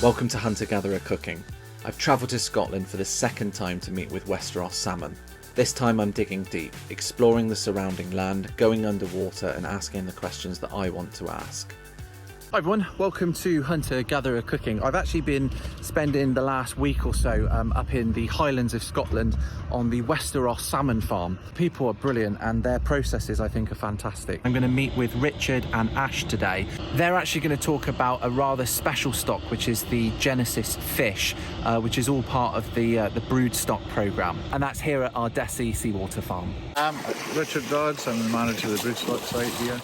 Welcome to Hunter-Gatherer Cooking. I've travelled to Scotland for the second time to meet with Wester Ross Salmon. This time I'm digging deep, exploring the surrounding land, going underwater and asking the questions that I want to ask. Hi everyone, welcome to Hunter-Gatherer Cooking. I've actually been spending the last week or so up in the Highlands of Scotland on the Wester Ross Salmon Farm. People are brilliant and their processes I think are fantastic. I'm going to meet with Richard and Ash today. They're actually going to talk about a rather special stock, which is the Genesis fish, which is all part of the Broodstock programme, and that's here at our Ardesi Seawater Farm. I'm Richard Dodds, I'm the manager of the Broodstock site here.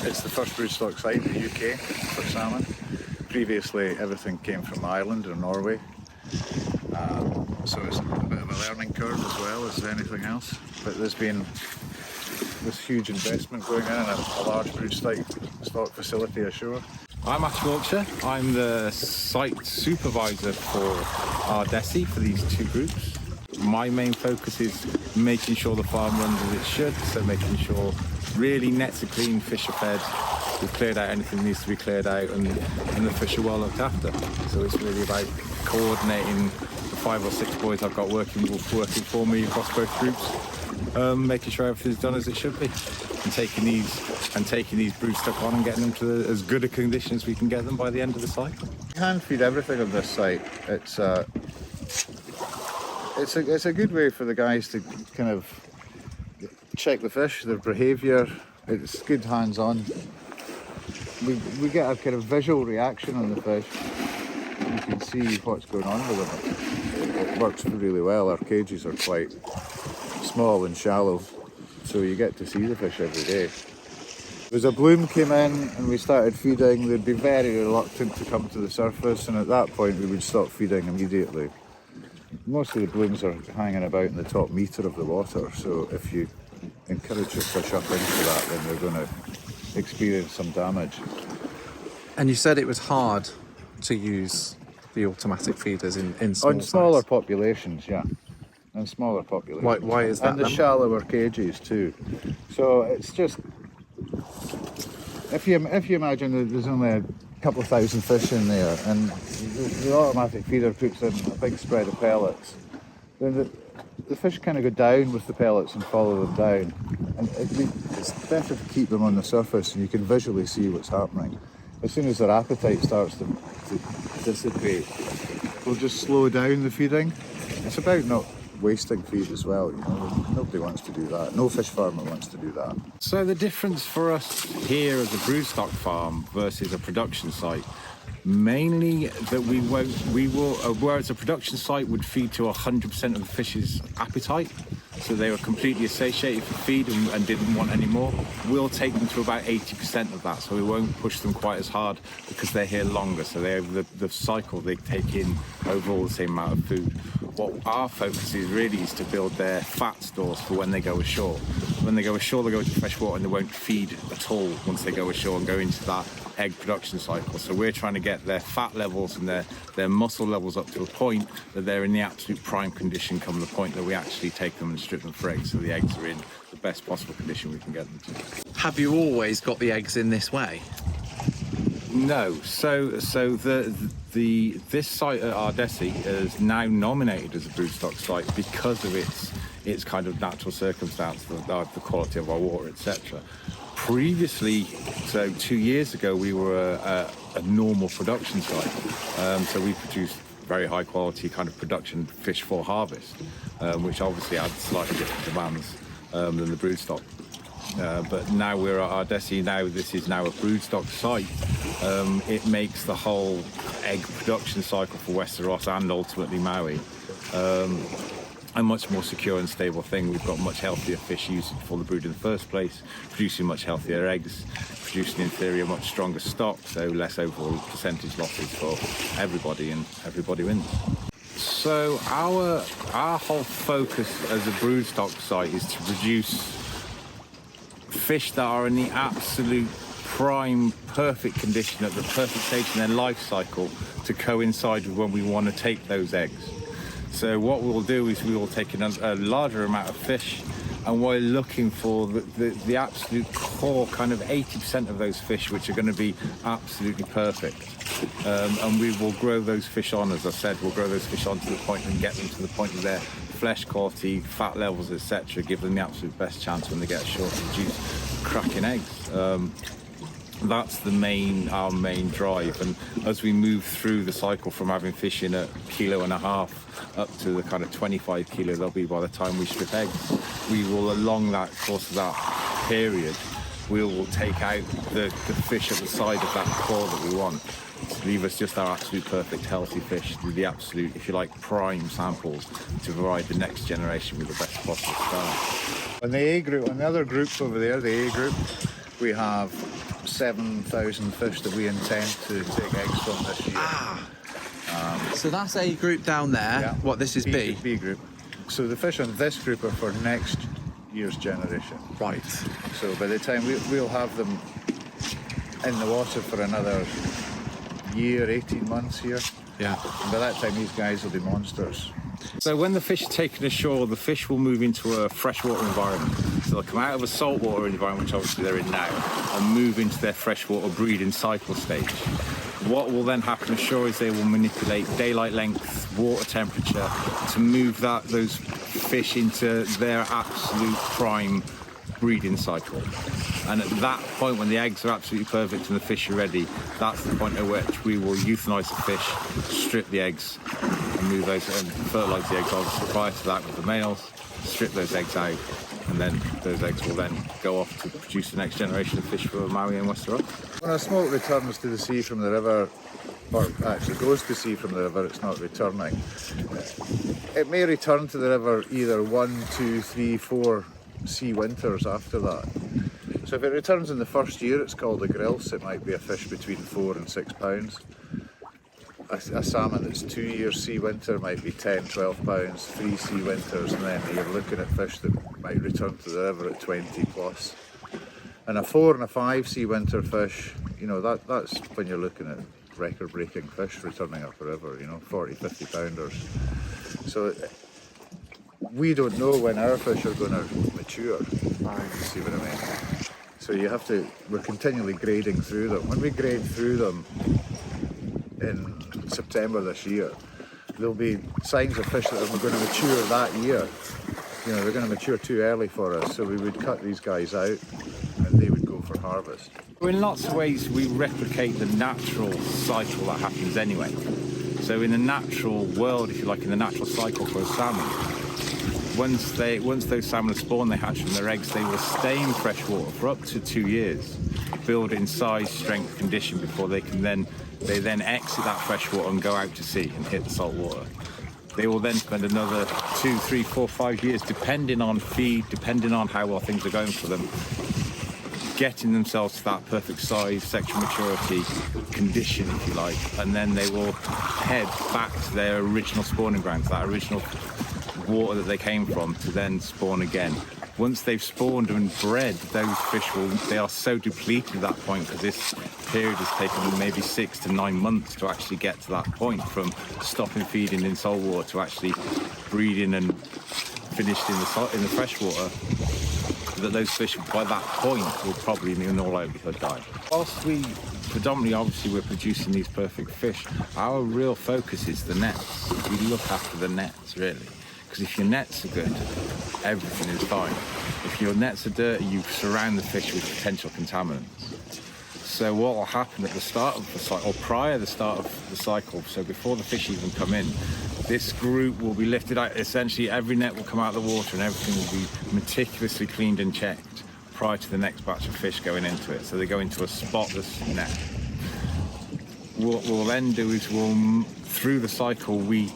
It's the first broodstock site in the UK for salmon. Previously everything came from Ireland or Norway, so it's a bit of a learning curve as well as anything else. But there's been this huge investment going in a large broodstock facility ashore. I'm Ash Wiltshire. I'm the site supervisor for Ardesi for these two groups. My main focus is making sure the farm runs as it should, so making sure really nets are clean, fish are fed, we've cleared out anything that needs to be cleared out, and the fish are well looked after. So it's really about coordinating the 5 or 6 boys I've got working for me across both groups, making sure everything's done as it should be, and taking these broodstock on and getting them to as good a condition as we can get them by the end of the cycle. We hand feed everything on this site. It's a good way for the guys to kind of check the fish, their behaviour. It's good hands-on. We get a kind of visual reaction on the fish. You can see what's going on with them. It works really well. Our cages are quite small and shallow, so you get to see the fish every day. As a bloom came in and we started feeding, they'd be very reluctant to come to the surface, and at that point we would stop feeding immediately. Most of the blooms are hanging about in the top metre of the water, so if you encourage your fish up into that, then they're going to experience some damage. And you said it was hard to use the automatic feeders in smaller populations, yeah. And smaller populations. Why is that? And the shallower cages too. So it's just, if you imagine that there's only a couple of thousand fish in there, and the automatic feeder puts in a big spread of pellets, then the fish kind of go down with the pellets and follow them down, and it's better to keep them on the surface and you can visually see what's happening. As soon as their appetite starts to dissipate, we'll just slow down the feeding. It's about not wasting feed as well, you know. Nobody wants to do that. No fish farmer wants to do that. So the difference for us here as a broodstock farm versus a production site, mainly that we will, whereas a production site would feed to 100% of the fish's appetite, so they were completely satiated for feed and didn't want any more. We'll take them to about 80% of that, so we won't push them quite as hard because they're here longer, so they have the cycle they take in overall the same amount of food. What our focus is really is to build their fat stores for when they go ashore. When they go ashore, they go into fresh water and they won't feed at all once they go ashore and go into that egg production cycle. So we're trying to get their fat levels and their muscle levels up to a point that they're in the absolute prime condition come the point that we actually take them and strip them for eggs, so the eggs are in the best possible condition we can get them to. Have you always got the eggs in this way? No, so this site at Ardesi is now nominated as a broodstock site because of its kind of natural circumstance, the quality of our water, etc. Previously, so 2 years ago, we were a normal production site, so we produced very high quality kind of production fish for harvest, which obviously had slightly different demands than the broodstock. But now we're at Ardesi. Now this is now a broodstock site. It makes the whole egg production cycle for Wester Ross and ultimately Maui a much more secure and stable thing. We've got much healthier fish used for the brood in the first place, producing much healthier eggs, producing in theory a much stronger stock, so less overall percentage losses for everybody, and everybody wins. So our whole focus as a broodstock site is to produce fish that are in the absolute prime, perfect condition at the perfect stage in their life cycle to coincide with when we want to take those eggs. So what we'll do is we will take a larger amount of fish and we're looking for the absolute core, kind of 80% of those fish, which are going to be absolutely perfect. And we will grow those fish on, as I said, we'll grow those fish on to the point and get them to the point of their flesh quality, fat levels, etc. Give them the absolute best chance when they get a short produce cracking eggs. That's our main drive. And as we move through the cycle from having fish in 1.5 kilos up to the kind of 25 kilo they'll be by the time we strip eggs, we will, along that course of that period, we will take out the fish at the side of that core that we want to leave us just our absolute perfect healthy fish, the absolute, if you like, prime samples to provide the next generation with the best possible start. On the A group, on the other groups over there, the A group, we have 7,000 fish that we intend to take eggs from this year. So that's A group down there. Yeah. What, this is B? B group. So the fish on this group are for next year's generation. Right. So by the time we'll have them in the water for another year, 18 months here. Yeah. And by that time, these guys will be monsters. So when the fish are taken ashore, the fish will move into a freshwater environment. So they'll come out of a saltwater environment, which obviously they're in now, and move into their freshwater breeding cycle stage. What will then happen ashore is they will manipulate daylight length, water temperature to move those fish into their absolute prime breeding cycle. And at that point, when the eggs are absolutely perfect and the fish are ready, that's the point at which we will euthanize the fish, strip the eggs, and move those and fertilize the eggs obviously prior to that with the males, strip those eggs out, and then those eggs will then go off to produce the next generation of fish for Maui and Wester Ross. When a smoke returns to the sea from the river, or actually goes to sea from the river, it's not returning. It may return to the river either 1, 2, 3, 4 sea winters after that. So if it returns in the first year, it's called a grilse. It might be a fish between 4 and 6 pounds. A salmon that's 2 years sea winter might be 10, 12 pounds, 3 sea winters, and then you're looking at fish that might return to the river at 20 plus. And a 4 and a 5 sea winter fish, you know, that's when you're looking at record-breaking fish returning up the river, you know, 40, 50 pounders. So we don't know when our fish are going to mature. You see what I mean? So we're continually grading through them. When we grade through them in September this year, there'll be signs of fish that are going to mature that year. You know, they're going to mature too early for us, so we would cut these guys out and they would go for harvest. In lots of ways, we replicate the natural cycle that happens anyway. So in the natural world, if you like, in the natural cycle for a salmon, once those salmon are spawned, they hatch from their eggs, they will stay in freshwater for up to 2 years, build in size, strength, condition before they then exit that freshwater and go out to sea and hit the salt water. They will then spend another 2, 3, 4, 5 years, depending on feed, depending on how well things are going for them, getting themselves to that perfect size, sexual maturity, condition, if you like, and then they will head back to their original spawning grounds, that original water that they came from, to then spawn again. Once they've spawned and bred, those fish they are so depleted at that point, because this period has taken them maybe 6 to 9 months to actually get to that point, from stopping feeding in salt water to actually breeding and finished in the freshwater, that those fish by that point will probably in all likelihood die. Whilst we predominantly, obviously, we're producing these perfect fish, our real focus is the nets. We look after the nets, really. Because if your nets are good, everything is fine. If your nets are dirty, you surround the fish with potential contaminants. So what will happen at the start of the cycle, or prior to the start of the cycle, so before the fish even come in, this group will be lifted out. Essentially, every net will come out of the water and everything will be meticulously cleaned and checked prior to the next batch of fish going into it. So they go into a spotless net. What we'll then do is through the cycle, we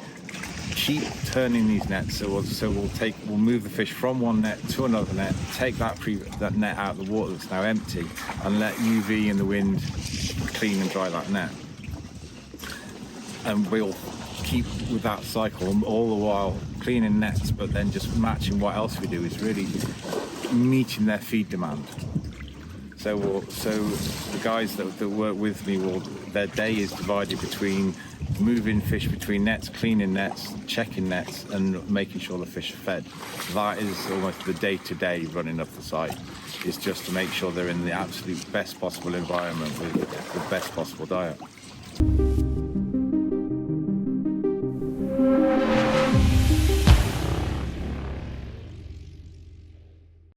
keep turning these nets. So we'll move the fish from one net to another net, take that net out of the water that's now empty, and let UV and the wind clean and dry that net. And we'll keep with that cycle all the while cleaning nets, but then just matching what else we do is really meeting their feed demand. So the guys that work with me, their day is divided between moving fish between nets, cleaning nets, checking nets, and making sure the fish are fed. That is almost the day-to-day running of the site, is just to make sure they're in the absolute best possible environment with the best possible diet.